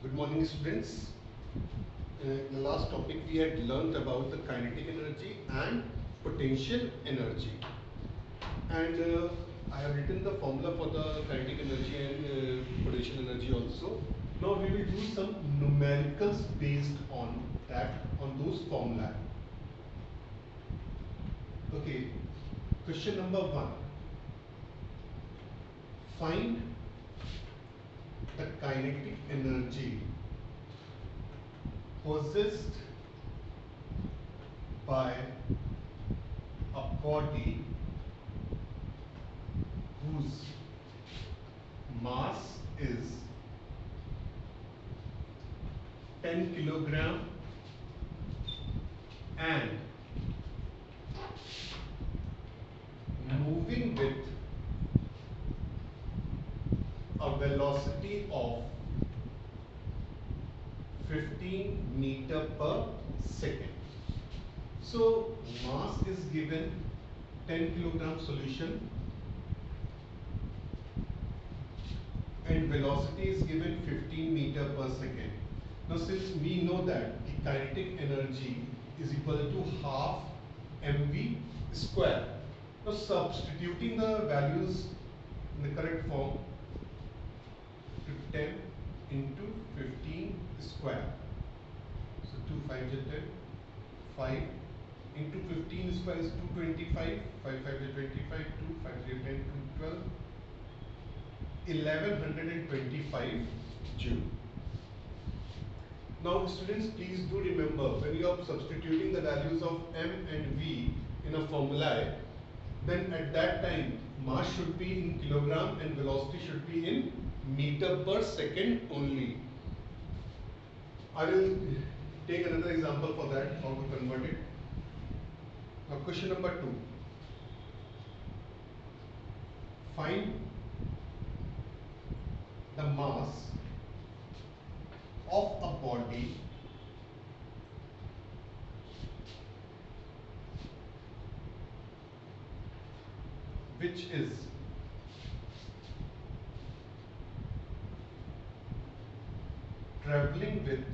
Good morning, students. In the last topic we had learned about the kinetic energy and potential energy. And I have written the formula for the kinetic energy and potential energy also. Now we will do some numericals based on that, on those formula. Okay, question number 1. Find the kinetic energy possessed by a body whose mass is 10 kilogram and moving with a velocity of 15 meter per second. So mass is given 10 kilogram solution and velocity is given 15 meter per second. Now since we know that the kinetic energy is equal to half mv square. Now substituting the values in the correct form, 10 into 15 square. So 2 5 is 10, 5 into 15 square is 225, 5 5 is 25, 2 5 is 10, 2 12, 1125 joule. Now students, please do remember, when you are substituting the values of m and v in a formula, then at that time mass should be in kilogram and velocity should be in meter per second only. I will take another example for that, how to convert it. Now question number 2. Find the mass of a body which is traveling with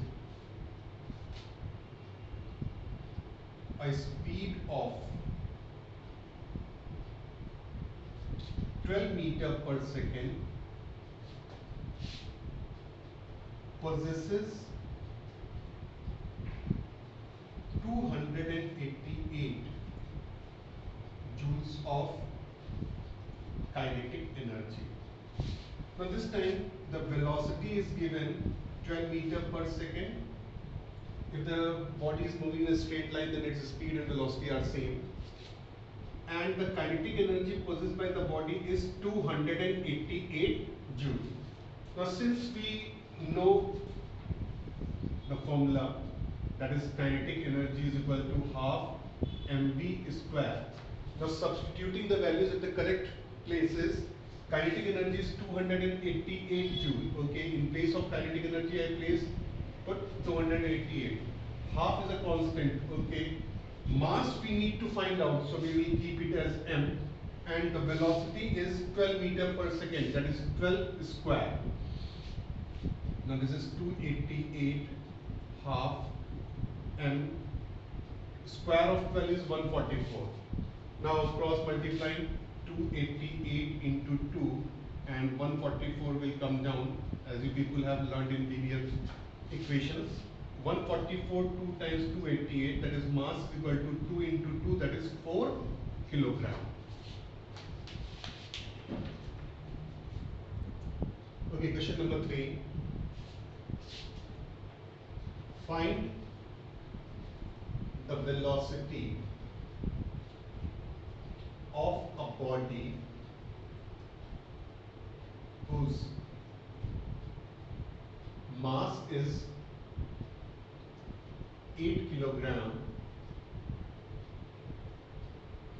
a speed of 12 meter per second, possesses 288 joules of kinetic energy. Now this time the velocity is given 12 meter per second. If the body is moving in a straight line, then its speed and velocity are same. And the kinetic energy possessed by the body is 288 joule. Now since we know the formula, that is kinetic energy is equal to half mv square. Now substituting the values at the correct places, kinetic energy is 288 joule. Okay, in place of kinetic energy I place put 288. Half is a constant. Okay, mass we need to find out, so we will keep it as m, and the velocity is 12 meter per second, that is 12 square. Now this is 288 half m, square of 12 is 144. Now cross multiplying 288 into 2 and 144 will come down, as you people have learned in linear equations. 144 2 times 288, that is mass equal to 2 into 2, that is 4 kilogram. Okay, question number 3. Find the velocity of a body whose mass is 8 kilogram.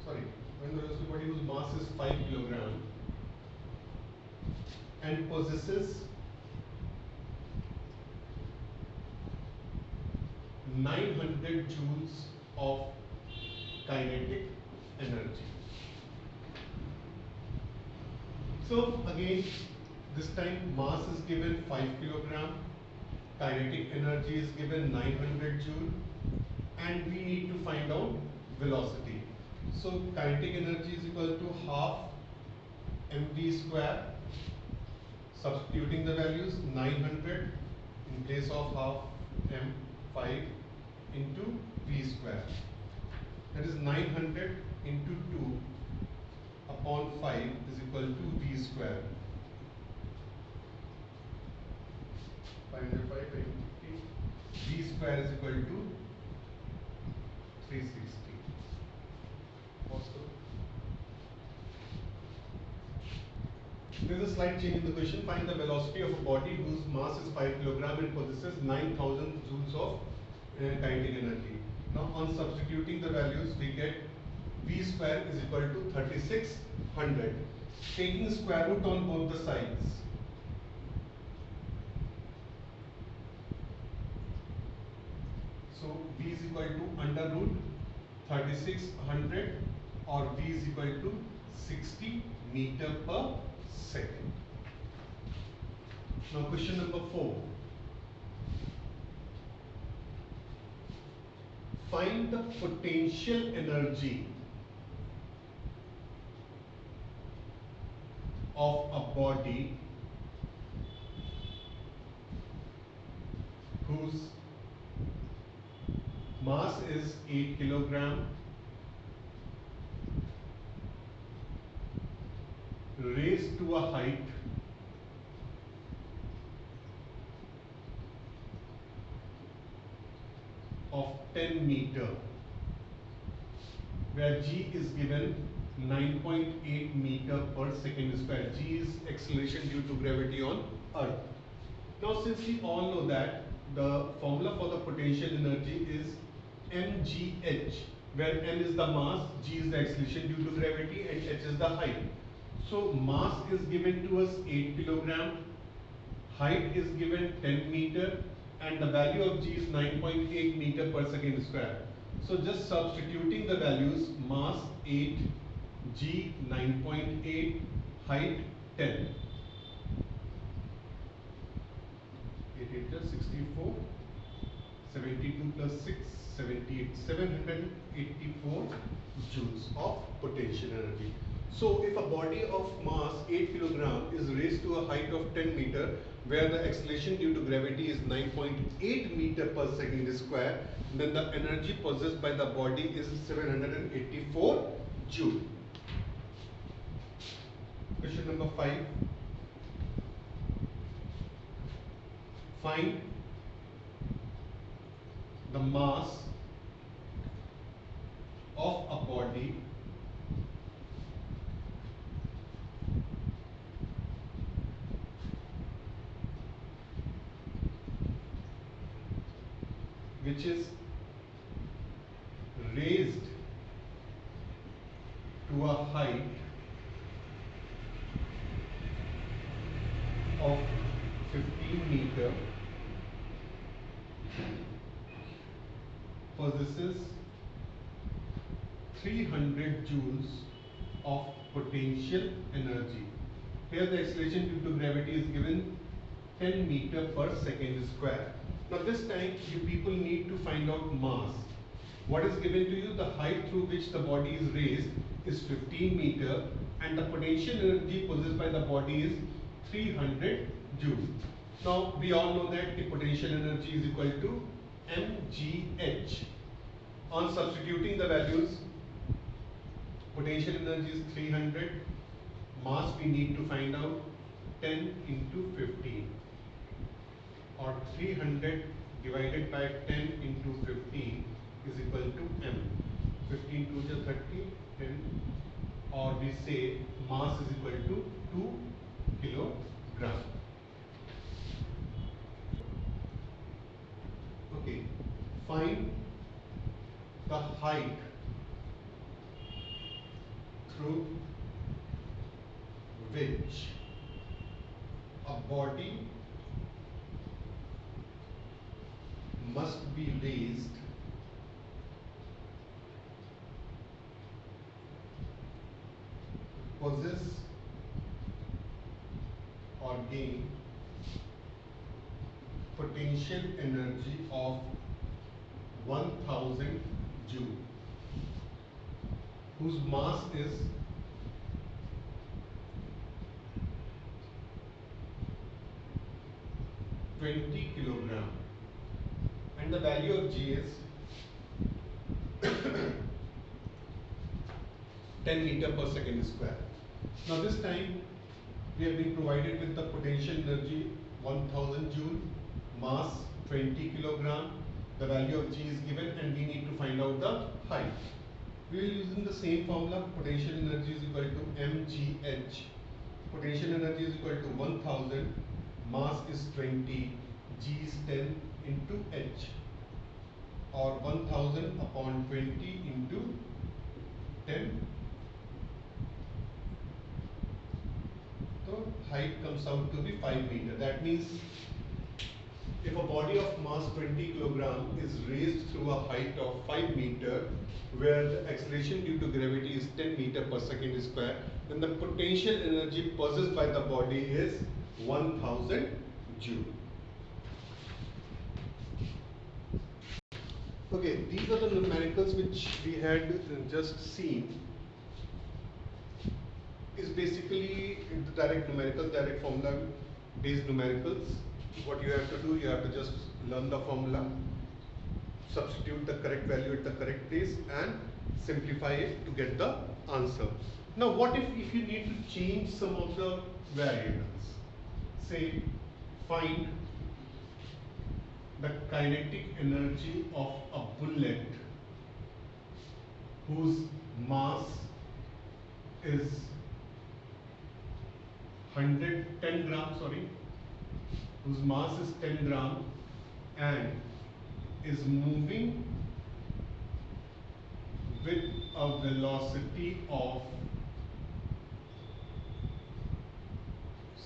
Sorry, when the velocity body whose mass is 5 kilogram and possesses 900 joules of kinetic energy. So again, this time mass is given 5 kilogram Kinetic energy is given 900 joule, and we need to find out velocity. So kinetic energy is equal to half mv square. Substituting the values, 900 in place of half m, 5 into v square. That is 900 into 2 upon 5 is equal to v square. 505 by 50. V square is equal to 360. Also, there is a slight change in the question. Find the velocity of a body whose mass is 5 kg and possesses 9,000 joules of kinetic energy. Now, on substituting the values, we get v square is equal to 3600. Taking square root on both the sides. So v is equal to under root 3600, or v is equal to 60 meter per second. Now question number 4. Find the potential energy of a body whose mass is 8 kilogram, raised to a height of 10 meter, where g is given 9.8 meter per second square. G is acceleration due to gravity on earth. Now, since we all know that the formula for the potential energy is mgh, where m is the mass, g is the acceleration due to gravity, and h is the height. So mass is given to us 8 kilogram, height is given 10 meter, and the value of g is 9.8 meter per second square. So just substituting the values, mass 8, g 9.8, height 10. 8 plus 64, 72 plus 6, 78, 784 joules of potential energy. So if a body of mass 8 kilogram is raised to a height of 10 meter, where the acceleration due to gravity is 9.8 meter per second square, then the energy possessed by the body is 784 joule. Question number 5. Find the mass of a body which is raised to a height of 15 meter, possesses 300 joules of potential energy. Here the acceleration due to gravity is given 10 meter per second square. Now this time you people need to find out mass. What is given to you? The height through which the body is raised is 15 meter, and the potential energy possessed by the body is 300 joules. Now we all know that the potential energy is equal to mgh. On substituting the values, potential energy is 300, mass we need to find out 10 into 15, or 300 divided by 10 into 15 is equal to m. 15 to the 30, 10, or we say mass is equal to 2 kilogram. Okay, find the height through which a body must be raised possess or gain potential energy of 1000 joule, whose mass is 20 kilogram, and the value of G is 10 meter per second square. Now this time we have been provided with the potential energy 1000 joule, mass 20 kilogram, the value of G is given, and we need to find out the height. We will using the same formula. Potential energy is equal to mgh. Potential energy is equal to 1000, mass is 20, G is 10 into h, or 1000 upon 20 into 10. So height comes out to be 5 meter. That means if a body of mass 20 kilogram is raised through a height of 5 meter, where the acceleration due to gravity is 10 meter per second square, then the potential energy possessed by the body is 1000 joule. Okay, these are the numericals which we had just seen. Is basically the direct numericals, direct formula based numericals. What you have to do, you have to just learn the formula, substitute the correct value at the correct place, and simplify it to get the answer. Now what if you need to change some of the variables? Say find the kinetic energy of a bullet whose mass is 10 gram, whose mass is 10 gram and is moving with a velocity of,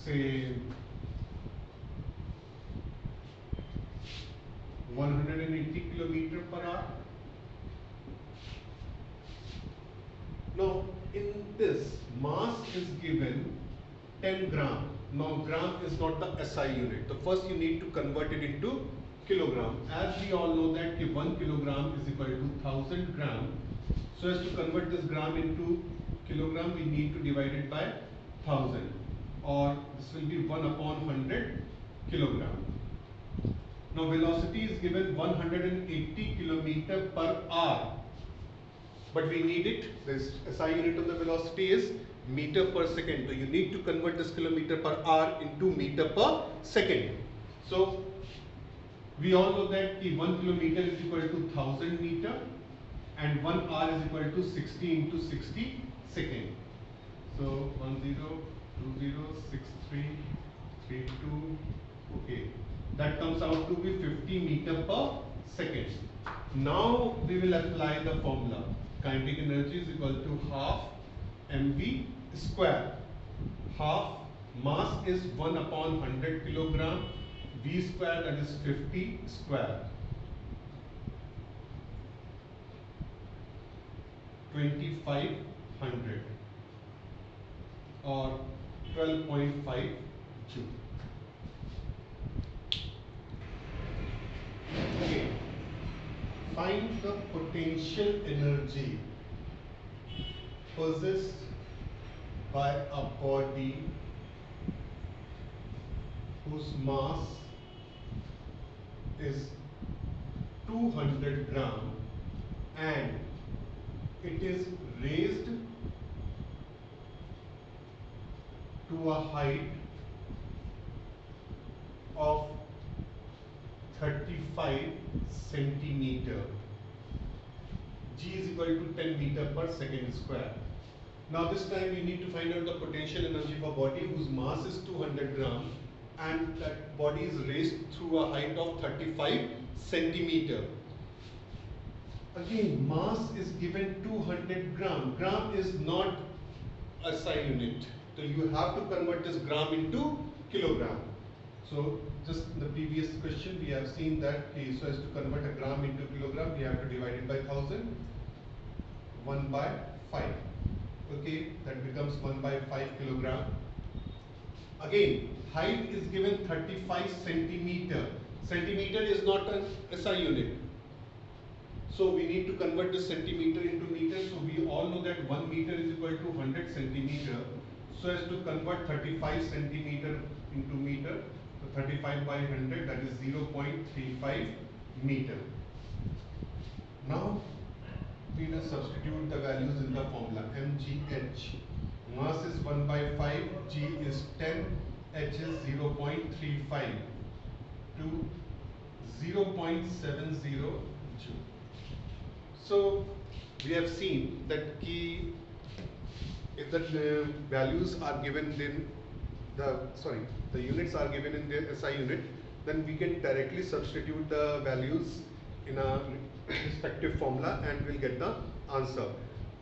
say, 180 kilometer per hour. Now in this, mass is given 10 gram. Now gram is not the SI unit. So first you need to convert it into kilogram. As we all know that 1 kilogram is equal to 1000 gram. So as to convert this gram into kilogram, we need to divide it by 1000, or this will be 1 upon 100 kilogram. Now velocity is given 180 kilometer per hour, but we need it, this SI unit of the velocity is meter per second. So you need to convert this kilometer per hour into meter per second. So we all know that 1 kilometer is equal to 1000 meter and 1 hour is equal to 60 into 60 second. So 10, 20, 63, 32, okay. That comes out to be 50 meter per second. Now we will apply the formula. Kinetic energy is equal to half mv square. Half mass is 1 upon 100 kilogram, v square, that is 50 square. 2500 or 12.5 joule. Okay. Find the potential energy possessed by a body whose mass is 200 gram and it is raised to a height of 35 centimeter. G is equal to 10 meter per second square. Now this time we need to find out the potential energy of a body whose mass is 200 gram and that body is raised through a height of 35 centimeter. Again, mass is given 200 gram. Gram is not a SI unit. So you have to convert this gram into kilogram. So just in the previous question we have seen that so as to convert a gram into kilogram we have to divide it by 1000. 1 by 5. Okay, that becomes 1 by 5 kilogram. Again, height is given 35 centimeter. Centimeter is not an SI unit. So we need to convert the centimeter into meter. So we all know that 1 meter is equal to 100 centimeter. So as to convert 35 centimeter into meter, so 35 by 100, that is 0.35 meter. Now we will substitute the values in the formula. mgh, mass is 1 by 5, g is 10, h is 0.35 to 0.70 joule. So we have seen that key, if the values are given in the units are given in the SI unit, then we can directly substitute the values in a respective formula and we'll get the answer.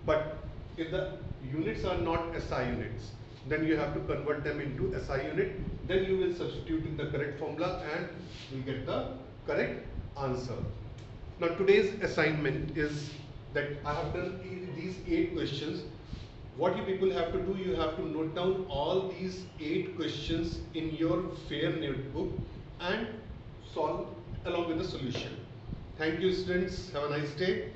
But if the units are not SI units, then you have to convert them into SI unit. Then you will substitute in the correct formula and you'll get the correct answer. Now today's assignment is that I have done these 8 questions. What you people have to do, you have to note down all these 8 questions in your fair notebook and solve along with the solution. Thank you students, have a nice day.